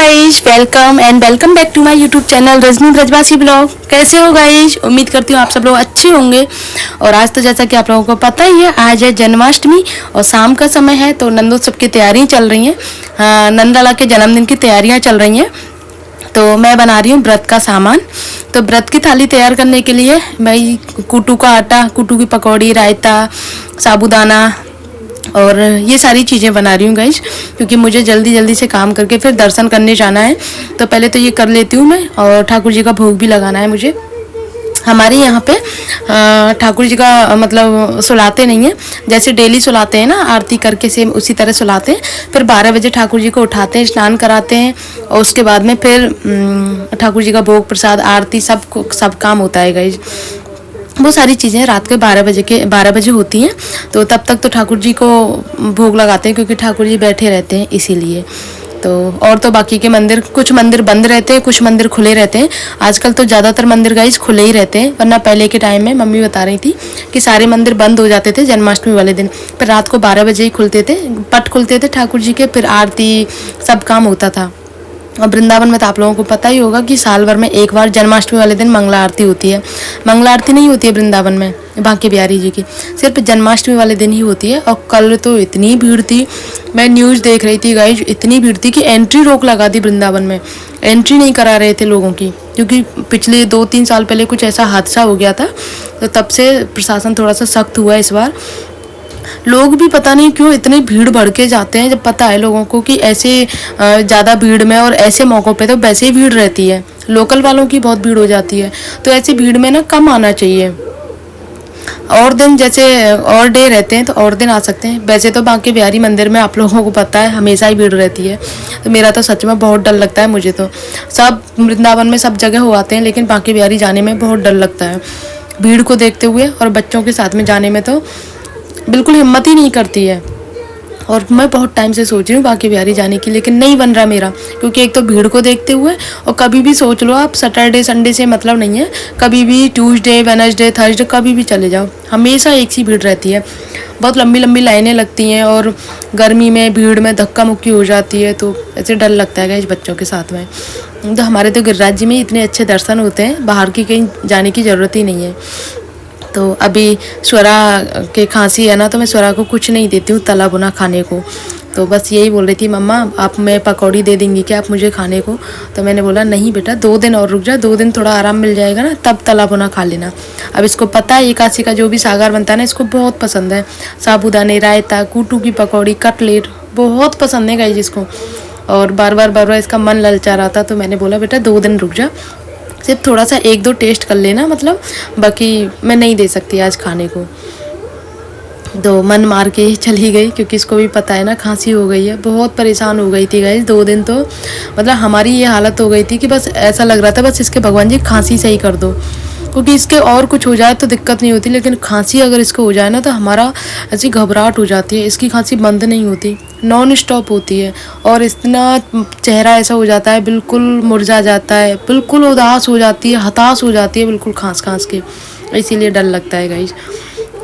Guys, welcome back to my YouTube channel Rajni Brajwasi blog. कैसे हो guys? उम्मीद करती हूँ आप सब लोग अच्छे होंगे। और आज तो जैसा कि आप लोगों को पता ही है, आज है जन्माष्टमी और शाम का समय है, तो नंदोत्सव की तैयारियां चल रही हैं। नंदलाला के जन्मदिन की तैयारियां चल रही हैं। तो मैं बना रही हूँ व्रत का सामान। तो व्रत की थाली तैयार करने के लिए मैं कुटू का आटा, कुटू की पकौड़ी, रायता, साबूदाना और ये सारी चीज़ें बना रही हूँ गाइज, क्योंकि मुझे जल्दी जल्दी से काम करके फिर दर्शन करने जाना है। तो पहले तो ये कर लेती हूँ मैं, और ठाकुर जी का भोग भी लगाना है मुझे। हमारे यहाँ पे ठाकुर जी का मतलब सुलाते नहीं है, जैसे डेली सुलाते हैं ना आरती करके, सेम उसी तरह सुलाते हैं। फिर 12 बजे ठाकुर जी को उठाते हैं, स्नान कराते हैं, और उसके बाद में फिर ठाकुर जी का भोग, प्रसाद, आरती सब काम होता है गाइज। वो सारी चीज़ें रात के 12 बजे होती हैं। तो तब तक तो ठाकुर जी को भोग लगाते हैं, क्योंकि ठाकुर जी बैठे रहते हैं इसीलिए। तो और तो बाकी के मंदिर, कुछ मंदिर बंद रहते हैं, कुछ मंदिर खुले रहते हैं। आजकल तो ज़्यादातर मंदिर गाइस खुले ही रहते हैं, वरना पहले के टाइम में मम्मी बता रही थी कि सारे मंदिर बंद हो जाते थे जन्माष्टमी वाले दिन। फिर रात को 12 बजे ही खुलते थे, पट खुलते थे ठाकुर जी के, फिर आरती सब काम होता था। और वृंदावन में तो आप लोगों को पता ही होगा कि साल भर में एक बार जन्माष्टमी वाले दिन मंगला आरती होती है। मंगला आरती नहीं होती है वृंदावन में बांके बिहारी जी की, सिर्फ जन्माष्टमी वाले दिन ही होती है। और कल तो इतनी भीड़ थी, मैं न्यूज़ देख रही थी गाइज, इतनी भीड़ थी कि एंट्री रोक लगा दी वृंदावन में। एंट्री नहीं करा रहे थे लोगों की, क्योंकि पिछले 2-3 साल पहले कुछ ऐसा हादसा हो गया था। तो तब से प्रशासन थोड़ा सा सख्त हुआ इस बार। लोग भी पता नहीं क्यों इतने भीड़ भड़ के जाते हैं, जब पता है लोगों को कि ऐसे ज़्यादा भीड़ में और ऐसे मौक़ों पे तो वैसे ही भीड़ रहती है, लोकल वालों की बहुत भीड़ हो जाती है। तो ऐसी भीड़ में ना कम आना चाहिए। और दिन जैसे और डे रहते हैं तो और दिन आ सकते हैं। वैसे तो बांके बिहारी मंदिर में आप लोगों को पता है हमेशा ही भीड़ रहती है। तो मेरा तो सच में बहुत डर लगता है मुझे तो। सब वृंदावन में सब जगह हो आते हैं, लेकिन बांके बिहारी जाने में बहुत डर लगता है भीड़ को देखते हुए, और बच्चों के साथ में जाने में तो बिल्कुल हिम्मत ही नहीं करती है। और मैं बहुत टाइम से सोच रही हूँ बांके बिहारी जाने की, लेकिन नहीं बन रहा मेरा, क्योंकि एक तो भीड़ को देखते हुए, और कभी भी सोच लो आप, सैटरडे संडे से मतलब नहीं है, कभी भी ट्यूसडे, वेडनेसडे, थर्सडे कभी भी चले जाओ, हमेशा एक सी भीड़ रहती है। बहुत लंबी लंबी लाइनें लगती हैं, और गर्मी में भीड़ में धक्का मुक्की हो जाती है, तो ऐसे डर लगता है इस बच्चों के साथ में। तो हमारे तो गिरिराज जी में इतने अच्छे दर्शन होते हैं, बाहर की कहीं जाने की ज़रूरत ही नहीं है। तो अभी स्वरा के खांसी है ना, तो मैं स्वरा को कुछ नहीं देती हूँ तला भुना खाने को। तो बस यही बोल रही थी, मम्मा आप मैं पकौड़ी दे देंगी क्या आप मुझे खाने को? तो मैंने बोला नहीं बेटा, 2 दिन और रुक जा, 2 दिन थोड़ा आराम मिल जाएगा ना, तब तला भुना खा लेना। अब इसको पता है एकादशी का जो भी सागर बनता है ना, इसको बहुत पसंद है। साबूदाने, रायता, कुटू की पकौड़ी, कटलेट बहुत पसंद है गाइस इसको। और बार बार इसका मन ललचा रहा था, तो मैंने बोला बेटा 2 दिन रुक जा, सिर्फ थोड़ा सा 1-2 टेस्ट कर लेना, मतलब बाकी मैं नहीं दे सकती आज खाने को। तो मन मार के ही चली गई, क्योंकि इसको भी पता है ना खांसी हो गई है। बहुत परेशान हो गई थी गाइस 2 दिन, तो मतलब हमारी ये हालत हो गई थी कि बस ऐसा लग रहा था बस इसके भगवान जी खांसी सही कर दो, क्योंकि इसके और कुछ हो जाए तो दिक्कत नहीं होती, लेकिन खांसी अगर इसको हो जाए ना तो हमारा ऐसी घबराहट हो जाती है। इसकी खांसी बंद नहीं होती, नॉन स्टॉप होती है, और इतना चेहरा ऐसा हो जाता है, बिल्कुल मुरझा जाता है, बिल्कुल उदास हो जाती है, हताश हो जाती है बिल्कुल खांस खांस के। इसीलिए डर लगता है गाइस।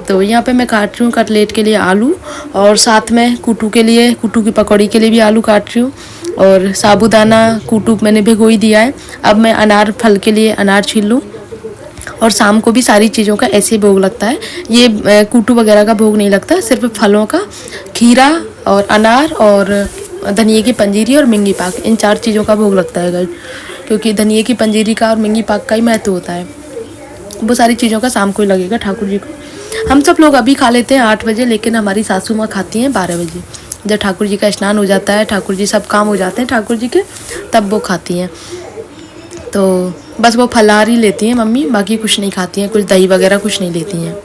तो यहाँ पे मैं काट रही हूँ कटलेट के लिए आलू, और साथ में कुटू के लिए, कुटू की पकौड़ी के लिए भी आलू काट रही हूँ, और साबूदाना कुटू मैंने भिगो ही दिया है। अब मैं अनार फल के लिए अनार छील लूँ, और शाम को भी सारी चीज़ों का ऐसे भोग लगता है। ये कुटू वगैरह का भोग नहीं लगता, सिर्फ फलों का, खीरा और अनार और धनिए की पंजीरी और मिंगी पाक, इन 4 चीज़ों का भोग लगता है गाइस, क्योंकि धनिए की पंजीरी का और मिंगी पाक का ही महत्व होता है। वो सारी चीज़ों का शाम को ही लगेगा ठाकुर जी को। हम सब लोग अभी खा लेते हैं 8 बजे, लेकिन हमारी सासू माँ खाती हैं 12 बजे, जब ठाकुर जी का स्नान हो जाता है, ठाकुर जी सब काम हो जाते हैं ठाकुर जी के, तब वो खाती हैं। तो बस वो फलाहार ही लेती हैं मम्मी, बाकी कुछ नहीं खाती हैं, कुछ दही वगैरह कुछ नहीं लेती हैं।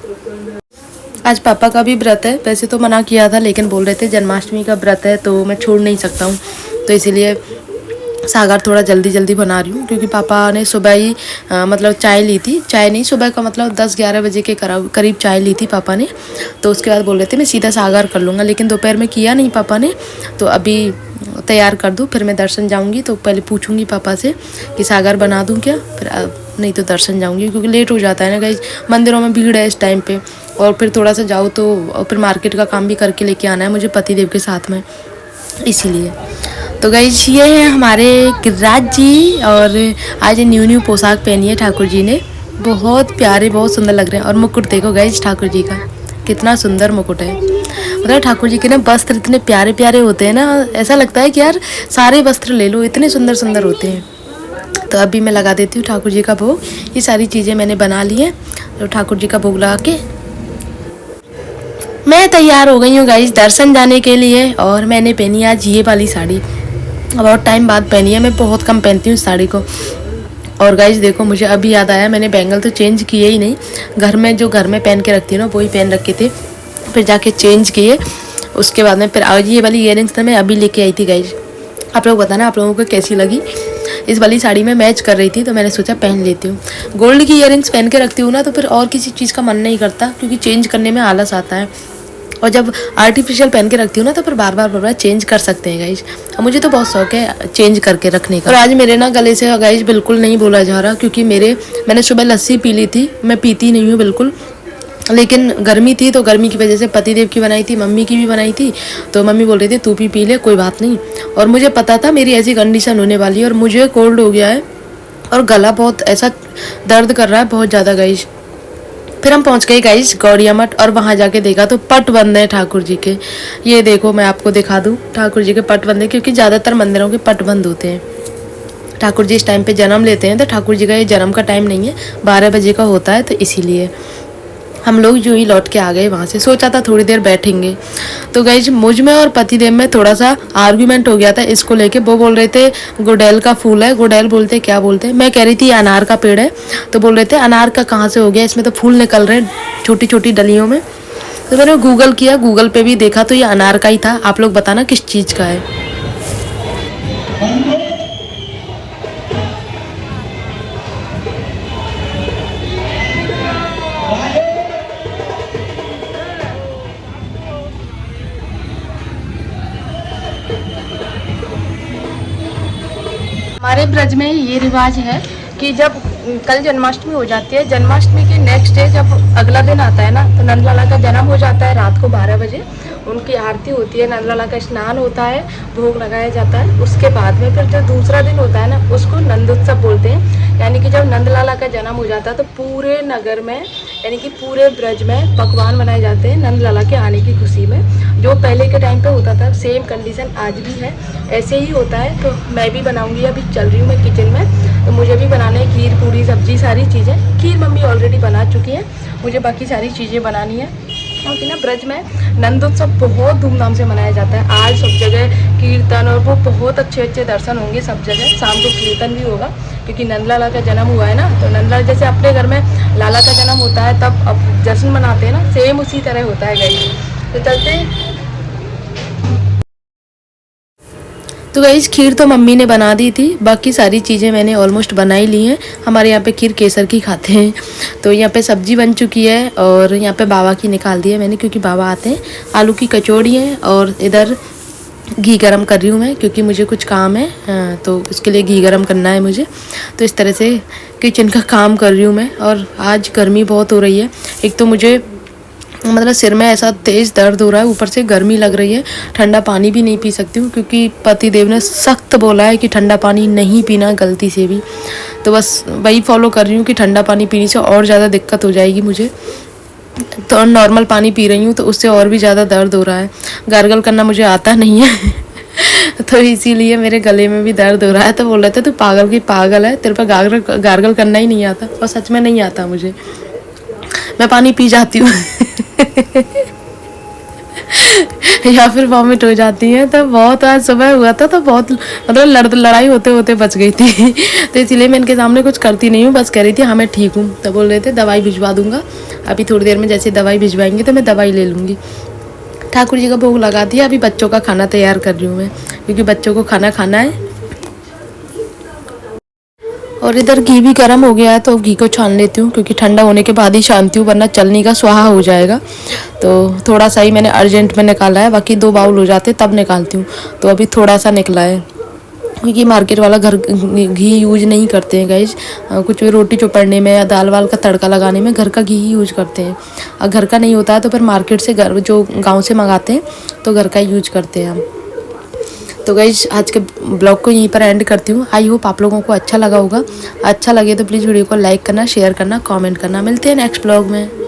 आज पापा का भी व्रत है, वैसे तो मना किया था, लेकिन बोल रहे थे जन्माष्टमी का व्रत है तो मैं छोड़ नहीं सकता हूँ, तो इसीलिए सागर थोड़ा जल्दी बना रही हूँ। क्योंकि पापा ने सुबह ही मतलब चाय ली थी, चाय नहीं, सुबह का मतलब 10-11 बजे के करीब चाय ली थी पापा ने। तो उसके बाद बोल रहे थे मैं सीधा सागर कर लूँगा, लेकिन दोपहर में किया नहीं पापा ने। तो अभी तैयार कर दूँ, फिर मैं दर्शन जाऊँगी, तो पहले पूछूँगी पापा से कि सागर बना दूँ क्या, फिर नहीं तो दर्शन जाऊँगी, क्योंकि लेट हो जाता है ना गाइस, मंदिरों में भीड़ है इस टाइम पे। और फिर थोड़ा सा जाओ तो फिर मार्केट का काम भी करके लेके आना है मुझे पति देव के साथ में, इसीलिए। तो गाइस ये है हमारे गिरिराज जी, और आज न्यू पोशाक पहनी है ठाकुर जी ने। बहुत प्यारे, बहुत सुंदर लग रहे हैं। और मुकुट देखो गाइस ठाकुर जी का, कितना सुंदर मुकुट है। मतलब ठाकुर जी के ना वस्त्र इतने प्यारे प्यारे होते हैं ना, ऐसा लगता है कि यार सारे वस्त्र ले लो, इतने सुंदर सुंदर होते हैं। तो अभी मैं लगा देती हूँ ठाकुर जी का भोग। ये सारी चीज़ें मैंने बना ली हैं, तो ठाकुर जी का भोग लगा के मैं तैयार हो गई हूँ गाइस दर्शन जाने के लिए। और मैंने पहनी आज ये वाली साड़ी, बहुत टाइम बाद पहनी है। मैं बहुत कम पहनती हूँ इस साड़ी को। और गाइस देखो, मुझे अभी याद आया, मैंने बैंगल तो चेंज किए ही नहीं। घर में जो घर में पहन के रखती हूँ ना, वही पहन रखे थे, फिर जाके चेंज किए। उसके बाद में फिर आज ये वाली इयररिंग्स मैं अभी लेके आई थी गाइस। आप लोग बताना आप लोगों को कैसी लगी। इस वाली साड़ी में मैच कर रही थी, तो मैंने सोचा पहन लेती हूँ। गोल्ड की इयररिंग्स पहन के रखती हूँ ना, तो फिर और किसी चीज़ का मन नहीं करता, क्योंकि चेंज करने में आलस आता है। और जब आर्टिफिशियल पहन के रखती हूँ ना, तो फिर बार बार चेंज कर सकते हैं गाइज। मुझे तो बहुत शौक है चेंज करके रखने का। और आज मेरे ना गले से गाइज बिल्कुल नहीं बोला जा रहा, क्योंकि मैंने सुबह लस्सी पी ली थी। मैं पीती नहीं हूँ बिल्कुल, लेकिन गर्मी थी, तो गर्मी की वजह से पतिदेव की बनाई थी, मम्मी की भी बनाई थी। तो मम्मी बोल रही थी तू भी पी ले, कोई बात नहीं। और मुझे पता था मेरी ऐसी कंडीशन होने वाली है, और मुझे कोल्ड हो गया है और गला बहुत ऐसा दर्द कर रहा है, बहुत ज़्यादा गाइज। फिर हम पहुंच गए गाइस गौड़िया मठ, और वहां जाके देखा तो पट बंद है ठाकुर जी के। ये देखो, मैं आपको दिखा दूं, ठाकुर जी के पट बंद है, क्योंकि ज़्यादातर मंदिरों के पट बंद होते हैं। ठाकुर जी इस टाइम पे जन्म लेते हैं, तो ठाकुर जी का ये जन्म का टाइम नहीं है, 12 बजे का होता है, तो इसीलिए हम लोग यूं ही लौट के आ गए वहाँ से। सोचा था थोड़ी देर बैठेंगे। तो गाइज मुझ में और पतिदेव में थोड़ा सा आर्ग्यूमेंट हो गया था इसको लेके। वो बोल रहे थे गुड़ैल का फूल है, गुड़ैल बोलते क्या बोलते हैं, मैं कह रही थी अनार का पेड़ है। तो बोल रहे थे अनार का कहाँ से हो गया, इसमें तो फूल निकल रहे हैं छोटी छोटी डलियों में। तो मैंने गूगल किया, गूगल पे भी देखा, तो ये अनार का ही था। आप लोग बताना किस चीज़ का है। हमारे ब्रज में ये रिवाज है कि जब कल जन्माष्टमी हो जाती है, जन्माष्टमी के नेक्स्ट डे जब अगला दिन आता है ना, तो नंदलाला का जन्म हो जाता है रात को 12 बजे। उनकी आरती होती है, नंदलाला का स्नान होता है, भोग लगाया जाता है। उसके बाद में फिर जो दूसरा दिन होता है ना, उसको नंदोत्सव बोलते हैं। यानी कि जब नंदलाला का जन्म हो जाता है, तो पूरे नगर में यानी कि पूरे ब्रज में पकवान बनाए जाते हैं नंदलाला के आने की खुशी में। जो पहले के टाइम पे होता था, सेम कंडीशन आज भी है, ऐसे ही होता है। तो मैं भी बनाऊंगी, अभी चल रही हूँ मैं किचन में, तो मुझे भी बनाना है खीर पूरी सब्जी सारी चीज़ें। खीर मम्मी ऑलरेडी बना चुकी है, मुझे बाकी सारी चीज़ें बनानी है। क्योंकि ना ब्रज में नंदोत्सव बहुत धूमधाम से मनाया जाता है। आज सब जगह कीर्तन और वो बहुत अच्छे अच्छे दर्शन होंगे सब जगह। शाम को कीर्तन भी होगा, क्योंकि नंदलाला का जन्म हुआ है ना। तो नंदलाला जैसे अपने घर में लाला का जन्म होता है तब अब जश्न मनाते हैं ना, सेम उसी तरह होता है गाइस। तो चलते। तो गाइस खीर तो मम्मी ने बना दी थी, बाकी सारी चीज़ें मैंने ऑलमोस्ट बना ही ली हैं। हमारे यहाँ पे खीर केसर की खाते हैं। तो यहाँ पे सब्जी बन चुकी है, और यहाँ पे बाबा की निकाल दी है मैंने, क्योंकि बाबा आते हैं। आलू की कचौड़ी है, और इधर घी गरम कर रही हूँ मैं, क्योंकि मुझे कुछ काम है, तो उसके लिए घी गरम करना है मुझे। तो इस तरह से किचन का काम कर रही हूँ मैं। और आज गर्मी बहुत हो रही है, एक तो मुझे मतलब सिर में ऐसा तेज़ दर्द हो रहा है, ऊपर से गर्मी लग रही है। ठंडा पानी भी नहीं पी सकती हूँ, क्योंकि पतिदेव ने सख्त बोला है कि ठंडा पानी नहीं पीना गलती से भी। तो बस वही फॉलो कर रही हूँ कि ठंडा पानी पीने से और ज़्यादा दिक्कत हो जाएगी मुझे। तो नॉर्मल पानी पी रही हूँ, तो उससे और भी ज़्यादा दर्द हो रहा है। गार्गल करना मुझे आता नहीं है तो इसीलिए मेरे गले में भी दर्द हो रहा है। तो बोल रहे थे तू पागल की पागल है, तेरे पर गार्गल करना ही नहीं आता। और सच में नहीं आता मुझे, मैं पानी पी जाती हूँ या फिर वॉमिट हो जाती है। तो बहुत आज सुबह हुआ था, तो बहुत मतलब लड़ाई होते होते बच गई थी तो इसीलिए मैं इनके सामने कुछ करती नहीं हूँ, बस कह रही थी हाँ मैं ठीक हूँ। तो बोल रहे थे दवाई भिजवा दूंगा, अभी थोड़ी देर में जैसे दवाई भिजवाएंगे तो मैं दवाई ले लूँगी। ठाकुर जी का भोग लगा दिया, अभी बच्चों का खाना तैयार कर रही हूँ मैं, क्योंकि बच्चों को खाना खाना है। और इधर घी भी गर्म हो गया है, तो घी को छान लेती हूँ, क्योंकि ठंडा होने के बाद ही छानती हूँ, वरना चलनी का स्वाहा हो जाएगा। तो थोड़ा सा ही मैंने अर्जेंट में निकाला है, बाकी 2 बाउल हो जाते तब निकालती हूँ। तो अभी थोड़ा सा निकला है, क्योंकि मार्केट वाला घर घी यूज नहीं करते हैं गाइज। कुछ भी रोटी चौपड़ने में या दाल वाल का तड़का लगाने में घर का घी ही यूज करते हैं। और घर का नहीं होता है तो फिर मार्केट से जो गाँव से मंगाते हैं, तो घर का यूज करते हैं हम। तो गाइज आज के ब्लॉग को यहीं पर एंड करती हूँ। आई होप आप लोगों को अच्छा लगा होगा। अच्छा लगे तो प्लीज़ वीडियो को लाइक करना, शेयर करना, कमेंट करना। मिलते हैं नेक्स्ट ब्लॉग में।